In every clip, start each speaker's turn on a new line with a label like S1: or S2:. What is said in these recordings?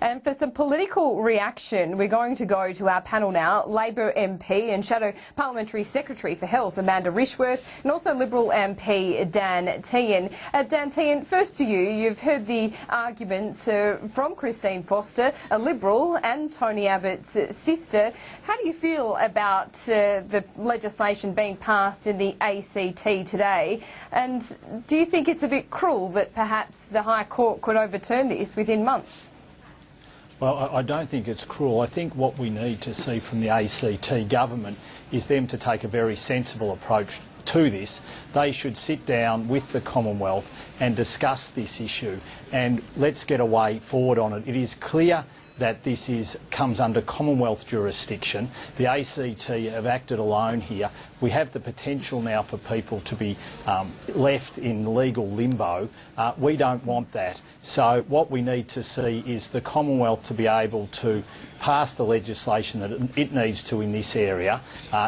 S1: And for some political reaction, we're going to go to our panel now. Labor MP and Shadow Parliamentary Secretary for Health, Amanda Rishworth, and also Liberal MP Dan Tehan. Dan Tehan, first to you. You've heard the arguments from Christine Foster, a Liberal, and Tony Abbott's sister. How do you feel about the legislation being passed in the ACT today? And do you think it's a bit cruel that perhaps the High Court could overturn this within months?
S2: Well, I don't think it's cruel. I think what we need to see from the ACT government is them to take a very sensible approach to this. They should sit down with the Commonwealth and discuss this issue, and let's get a way forward on it. It is clear that this comes under Commonwealth jurisdiction. The ACT have acted alone here. We have the potential now for people to be left in legal limbo. We don't want that. So what we need to see is the Commonwealth to be able to pass the legislation that it needs to in this area.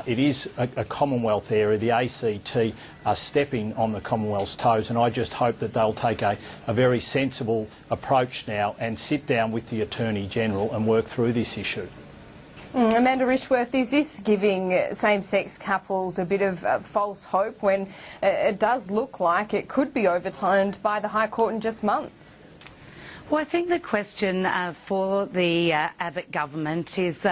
S2: It is a Commonwealth area. The ACT are stepping on the Commonwealth's toes, and I just hope that they'll take a very sensible approach now and sit down with the Attorney-General and work through this issue.
S1: Amanda Rishworth, is this giving same-sex couples a bit of false hope when it does look like it could be overturned by the High Court in just months?
S3: Well, I think the question for the Abbott government is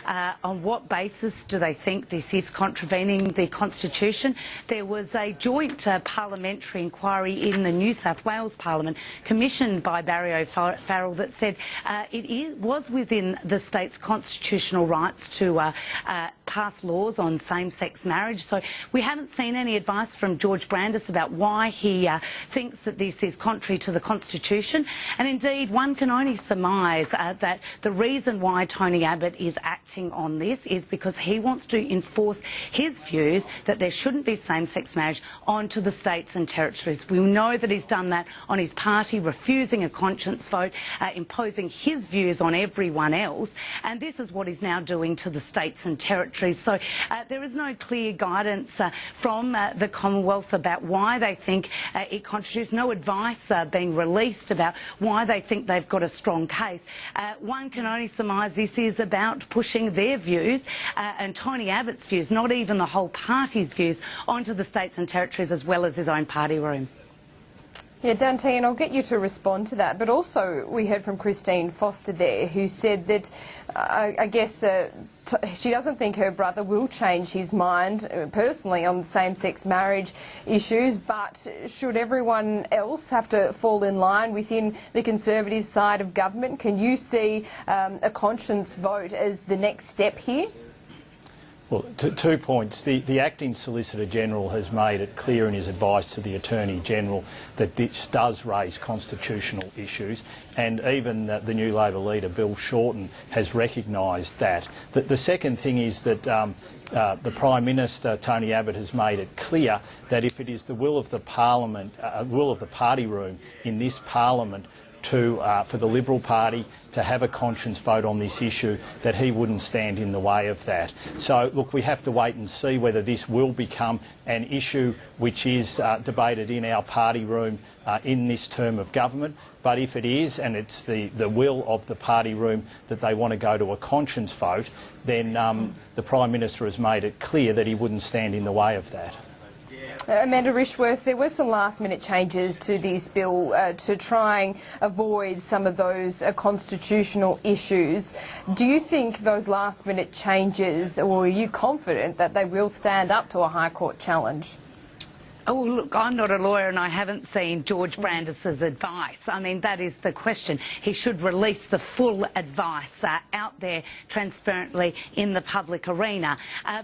S3: on what basis do they think this is contravening the Constitution? There was a joint parliamentary inquiry in the New South Wales Parliament commissioned by Barry O'Farrell that said it was within the state's constitutional rights to pass laws on same-sex marriage. So we haven't seen any advice from George Brandis about why he thinks that this is contrary to the Constitution. And indeed, one can only surmise that the reason why Tony Abbott is acting on this is because he wants to enforce his views that there shouldn't be same-sex marriage onto the states and territories. We know that he's done that on his party, refusing a conscience vote, imposing his views on everyone else, and this is what he's now doing to the states and territories. So there is no clear guidance from the Commonwealth about why they think it constitutes, no advice being released about why they think they've got a strong case. One can only surmise this is about pushing their views and Tony Abbott's views, not even the whole party's views, onto the states and territories as well as his own party room.
S1: Yeah, Dan Tehan, I'll get you to respond to that. But also we heard from Christine Foster there, who said that I guess she doesn't think her brother will change his mind personally on same-sex marriage issues, but should everyone else have to fall in line within the Conservative side of government? Can you see a conscience vote as the next step here?
S2: Well, 2 points. The Acting Solicitor General has made it clear in his advice to the Attorney-General that this does raise constitutional issues, and even the new Labor leader, Bill Shorten, has recognised that. The second thing is that the Prime Minister, Tony Abbott, has made it clear that if it is the will of the Parliament, will of the party room in this Parliament for the Liberal Party to have a conscience vote on this issue, that he wouldn't stand in the way of that. So, look, we have to wait and see whether this will become an issue which is debated in our party room in this term of government. But if it is, and it's the will of the party room that they want to go to a conscience vote, then the Prime Minister has made it clear that he wouldn't stand in the way of that.
S1: Amanda Rishworth, there were some last-minute changes to this bill to try and avoid some of those constitutional issues. Do you think those last-minute changes, or are you confident that they will stand up to a High Court challenge?
S3: Oh, look, I'm not a lawyer and I haven't seen George Brandis's advice. I mean, that is the question. He should release the full advice out there transparently in the public arena.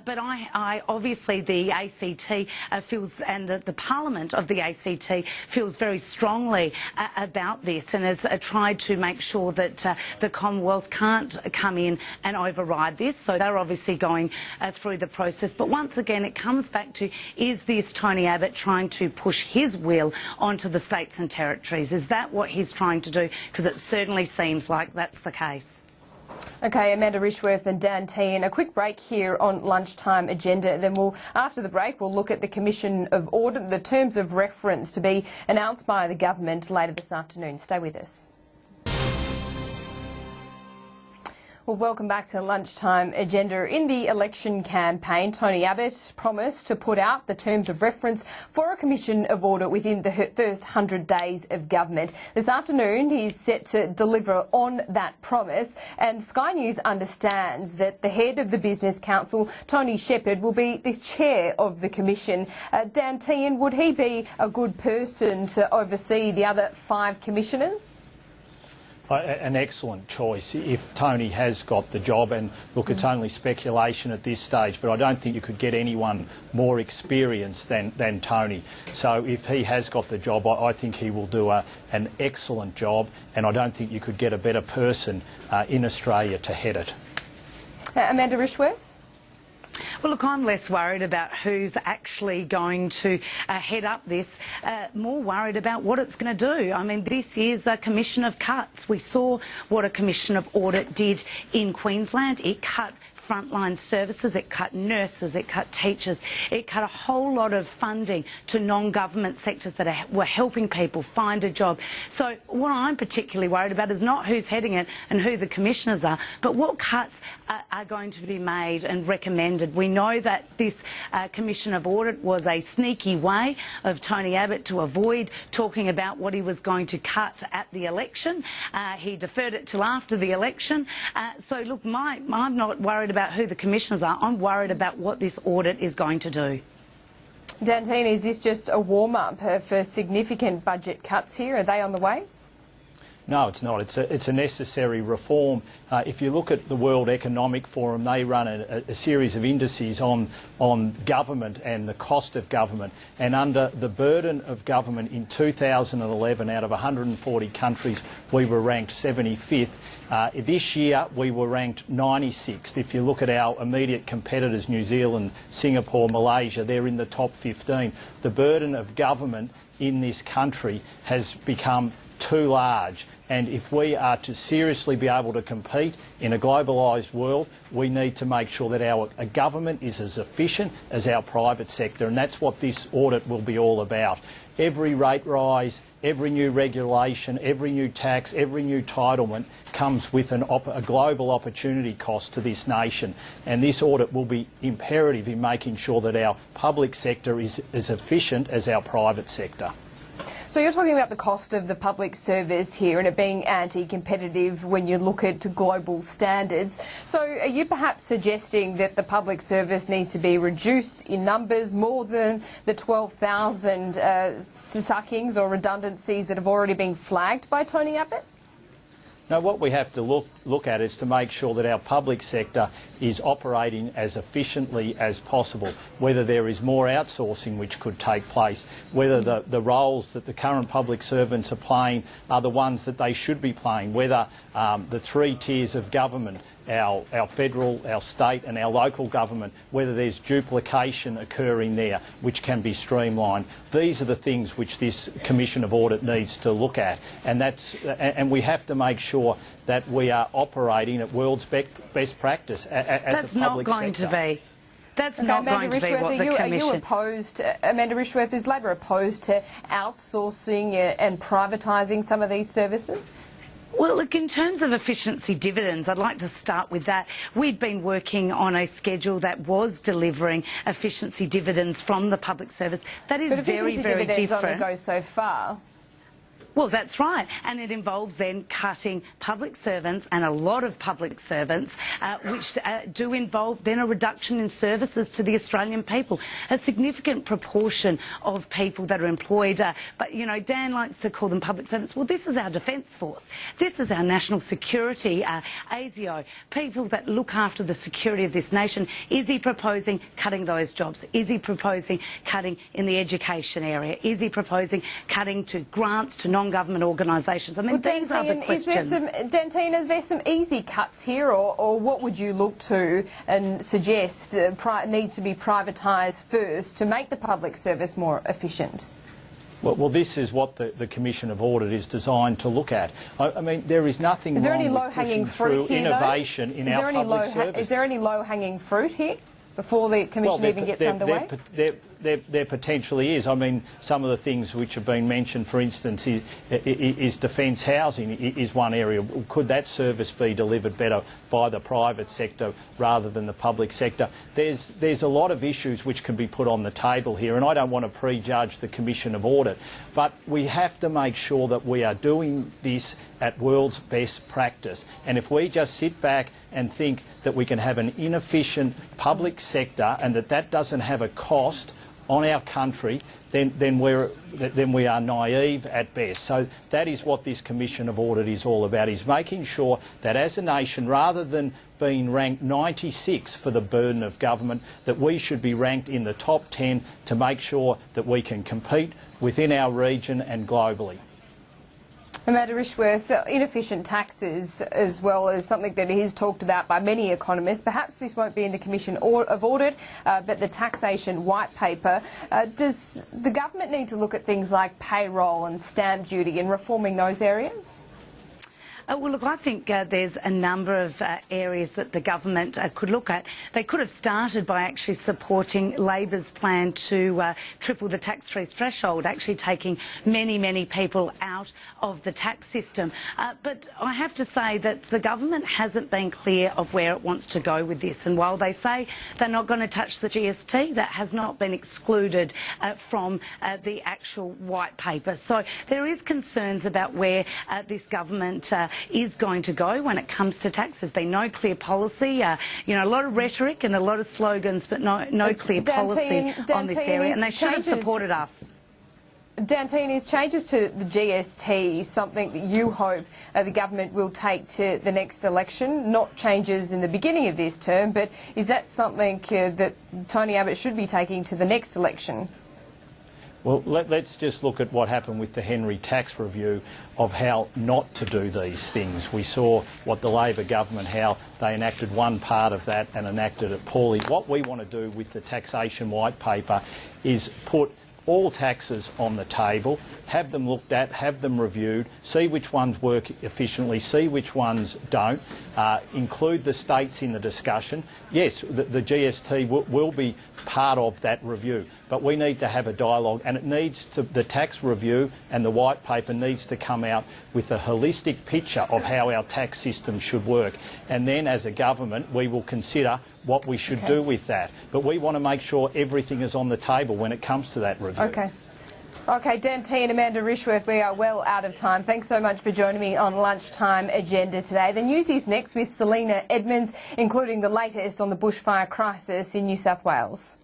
S3: But I obviously the ACT feels, and the Parliament of the ACT feels very strongly about this and has tried to make sure that the Commonwealth can't come in and override this. So they're obviously going through the process. But once again, it comes back to, is this Tony Abbott trying to push his will onto the states and territories? Is that what he's trying to do? Because it certainly seems like that's the case.
S1: Okay, Amanda Rishworth and Dan Tehan, a quick break here on Lunchtime Agenda. Then after the break, we'll look at the Commission of Audit, the terms of reference to be announced by the government later this afternoon. Stay with us. Well, welcome back to Lunchtime Agenda. In the election campaign, Tony Abbott promised to put out the terms of reference for a commission of order within the first 100 days of government. This afternoon, he's set to deliver on that promise, and Sky News understands that the head of the Business Council, Tony Shepherd, will be the chair of the commission. Dan Tehan, would he be a good person to oversee the other 5 commissioners?
S2: An excellent choice if Tony has got the job, and look, it's only speculation at this stage, but I don't think you could get anyone more experienced than Tony. So if he has got the job, I think he will do an excellent job, and I don't think you could get a better person in Australia to head it.
S1: Amanda Rishworth?
S3: Well, look, I'm less worried about who's actually going to head up this, more worried about what it's going to do. I mean, this is a commission of cuts. We saw what a commission of audit did in Queensland. It cut frontline services, it cut nurses, it cut teachers, it cut a whole lot of funding to non-government sectors that were helping people find a job. So what I'm particularly worried about is not who's heading it and who the commissioners are, but what cuts are going to be made and recommended. We know that this commission of audit was a sneaky way of Tony Abbott to avoid talking about what he was going to cut at the election. He deferred it till after the election. So look, I'm not worried about who the commissioners are. I'm worried about what this audit is going to do.
S1: Dan Tehan, is this just a warm-up for significant budget cuts here? Are they on the way?
S2: No, it's not. It's a necessary reform. If you look at the World Economic Forum, they run a series of indices on government and the cost of government. And under the burden of government in 2011, out of 140 countries, we were ranked 75th. This year, we were ranked 96th. If you look at our immediate competitors, New Zealand, Singapore, Malaysia, they're in the top 15. The burden of government in this country has become too large, and if we are to seriously be able to compete in a globalised world, we need to make sure that our government is as efficient as our private sector, and that's what this audit will be all about. Every rate rise, every new regulation, every new tax, every new entitlement comes with a global opportunity cost to this nation, and this audit will be imperative in making sure that our public sector is as efficient as our private sector.
S1: So you're talking about the cost of the public service here and it being anti-competitive when you look at global standards. So are you perhaps suggesting that the public service needs to be reduced in numbers more than the 12,000 suckings or redundancies that have already been flagged by Tony Abbott?
S2: Now, what we have to look at is to make sure that our public sector is operating as efficiently as possible, whether there is more outsourcing which could take place, whether the roles that the current public servants are playing are the ones that they should be playing, whether the 3 tiers of government, our federal, our state and our local government, whether there's duplication occurring there which can be streamlined. These are the things which this Commission of Audit needs to look at, and we have to make sure that we are operating at world's best practice as a public sector.
S3: That's not going to be. That's not going to be what the Commission...
S1: Are you opposed, Amanda Rishworth, is Labor opposed to outsourcing and privatising some of these services?
S3: Well, look, in terms of efficiency dividends, I'd like to start with that. We'd been working on a schedule that was delivering efficiency dividends from the public service. That is very, very different. But efficiency dividends only go so far. Well, that's right. And it involves then cutting public servants and a lot of public servants, which do involve then a reduction in services to the Australian people. A significant proportion of people that are employed, but, you know, Dan likes to call them public servants. Well, this is our Defence Force. This is our national security, ASIO, people that look after the security of this nation. Is he proposing cutting those jobs? Is he proposing cutting in the education area? Is he proposing cutting to grants to non-government organisations? I mean, these are the questions.
S1: Dan Tehan, are there some easy cuts here, or what would you look to and suggest needs to be privatised first to make the public service more efficient?
S2: Well, this is what the Commission of Audit is designed to look at. I mean, there is nothing wrong with pushing through innovation in our public service.
S1: Is there any low-hanging fruit here before the Commission even gets underway?
S2: there potentially is. I mean, some of the things which have been mentioned, for instance, is defence housing is one area. Could that service be delivered better by the private sector rather than the public sector? There's a lot of issues which can be put on the table here, and I don't want to prejudge the Commission of Audit, but we have to make sure that we are doing this at world's best practice. And if we just sit back and think that we can have an inefficient public sector and that doesn't have a cost on our country, then we are naive at best. So that is what this Commission of Audit is all about, is making sure that as a nation, rather than being ranked 96 for the burden of government, that we should be ranked in the top 10 to make sure that we can compete within our region and globally.
S1: Amanda Rishworth, inefficient taxes as well as something that is talked about by many economists. Perhaps this won't be in the Commission of Audit, but the taxation white paper. Does the government need to look at things like payroll and stamp duty and reforming those areas?
S3: Well, look, I think there's a number of areas that the government could look at. They could have started by actually supporting Labor's plan to triple the tax-free threshold, actually taking many, many people out of the tax system. But I have to say that the government hasn't been clear of where it wants to go with this. And while they say they're not going to touch the GST, that has not been excluded from the actual white paper. So there is concerns about where this government is going to go when it comes to tax. There's been no clear policy, a lot of rhetoric and a lot of slogans, but no clear policy on this area, and they should have supported us.
S1: Dantine, is changes to the GST something that you hope the government will take to the next election? Not changes in the beginning of this term, but is that something that Tony Abbott should be taking to the next election?
S2: Well, let's just look at what happened with the Henry tax review of how not to do these things. We saw what the Labor government, how they enacted one part of that and enacted it poorly. What we want to do with the taxation white paper is put all taxes on the table, have them looked at, have them reviewed, see which ones work efficiently, see which ones don't, include the states in the discussion. Yes, the GST will be part of that review, but we need to have a dialogue, and it needs to, the tax review and the white paper needs to come out with a holistic picture of how our tax system should work. And then as a government, we will consider what we should do with that. But we want to make sure everything is on the table when it comes to that review.
S1: Okay, Dantine and Amanda Rishworth, we are well out of time. Thanks so much for joining me on Lunchtime Agenda today. The news is next with Selena Edmonds, including the latest on the bushfire crisis in New South Wales.